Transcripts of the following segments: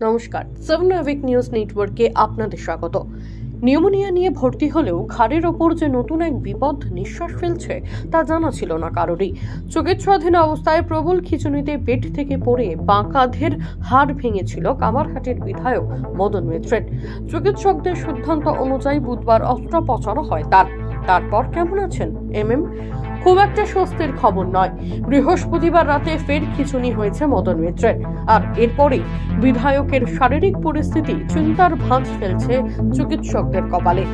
নমস্কার, 7 নাভিক নিউজ নেটওয়ার্কে আপনাদের স্বাগত। নিউমোনিয়া নিয়ে ভর্তি হলেও ঘাড়ের ওপর যে নতুন এক বিপদ নিঃশ্বাস ফেলছে তা জানা ছিল না কারোরই। চিকিৎসাধীন অবস্থায় প্রবল খিঁচুনিতে পেট থেকে পড়ে বাঁ কাঁধের হাড় ভেঙেছিল কামারহাটির বিধায়ক মদন মিত্রের। চিকিৎসকদের সিদ্ধান্ত অনুযায়ী বুধবার অস্ত্রোপচার হয় তারপর কেমন আছেন খুব একটা স্বস্তির খবর নয়। বৃহস্পতিবার রাতে ফের খিঁচুনি হয়েছে মদন মিত্রের, আর এরপরেই বিধায়কের শারীরিক পরিস্থিতি চিন্তার ভাঁজ ফেলছে চিকিৎসকদের কপালে।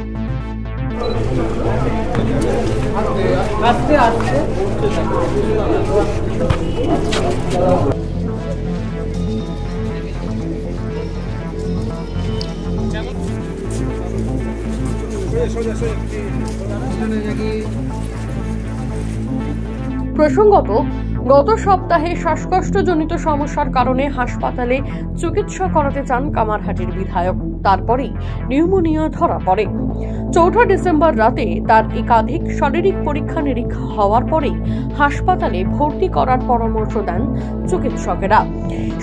প্রসঙ্গত, গত সপ্তাহে শ্বাসকষ্টজনিত সমস্যার কারণে হাসপাতালে চিকিৎসা করাতে চান কামারহাটির বিধায়ক। তারপরেই নিউমোনিয়া ধরা পড়ে। 4 ডিসেম্বর রাতে তার একাধিক শারীরিক পরীক্ষা নিরীক্ষা হওয়ার পরেই হাসপাতালে ভর্তি করার পরামর্শ দেন চিকিৎসকেরা।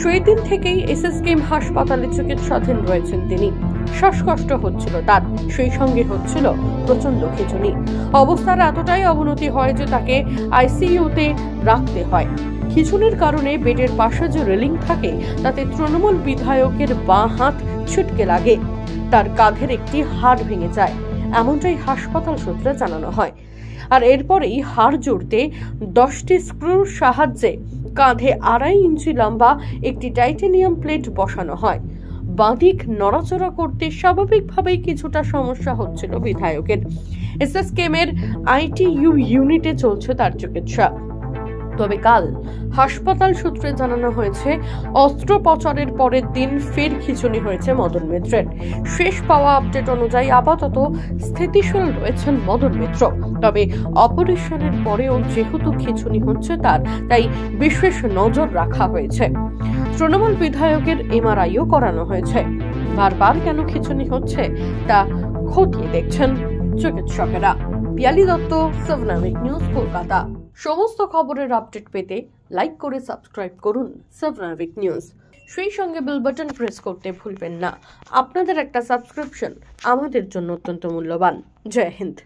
সেই দিন থেকেই এসএসকেএম হাসপাতালে চিকিৎসাধীন রয়েছেন তিনি। শ্বাসকষ্ট হচ্ছিল তার, সেই সঙ্গে হচ্ছিল প্রচন্ড খিঁচুনি। অবস্থার এতটাই অবনতি হয় যে তাকে আইসিইউতে রাখতে হয়। খিঁচুনির কারণে বেডের পাশে যে রেলিং থাকে তাতে তৃণমূল বিধায়কের বাঁ হাত ছিটকে লাগে, তার কাঁধের একটি হাড় ভেঙে যায়, এমনটাই হাসপাতাল সূত্রে জানানো হয়। আর এরপরেই হাড় জুড়তে 10টি স্ক্রুর সাহায্যে কাঁধে 2.5 ইঞ্চি লম্বা একটি টাইটেনিয়াম প্লেট বসানো হয়। বাঁদিক নড়াচড়া করতে স্বাভাবিকভাবেই কিছুটা সমস্যা হচ্ছিল বিধায়কের। এসএসকেএম এর আইটিইউ ইউনিটে চলছে তার চিকিৎসা। তবে কাল হাসপাতাল সূত্রে জানানো হয়েছে অস্ত্রোপচারের পরের দিন ফের খিঁচুনি হয়েছে মদন মিত্রের। শেষ পাওয়া আপডেট অনুযায়ী আপাতত স্থিতিশীল রয়েছেন মদন মিত্র। তবে অপারেশনের পরেও যেহেতু খিঁচুনি হচ্ছে তাই বিশেষ নজর রাখা হয়েছে। তৃণমূল বিধায়কের এমআরআইও করানো হয়েছে। বারবার কেন খিঁচুনি হচ্ছে তা খতিয়ে দেখছেন চিকিৎসকেরা। পিয়ালি দত্ত, 7 নাভিক নিউজ, কলকাতা। সমস্ত খবরের আপডেট পেতে লাইক করে সাবস্ক্রাইব করুন 7 নাভিক নিউজ। সেই সঙ্গে বেল বাটন প্রেস করতে ভুলবেন না। আপনাদের একটা সাবস্ক্রিপশন আমাদের জন্য অত্যন্ত মূল্যবান। জয় হিন্দ।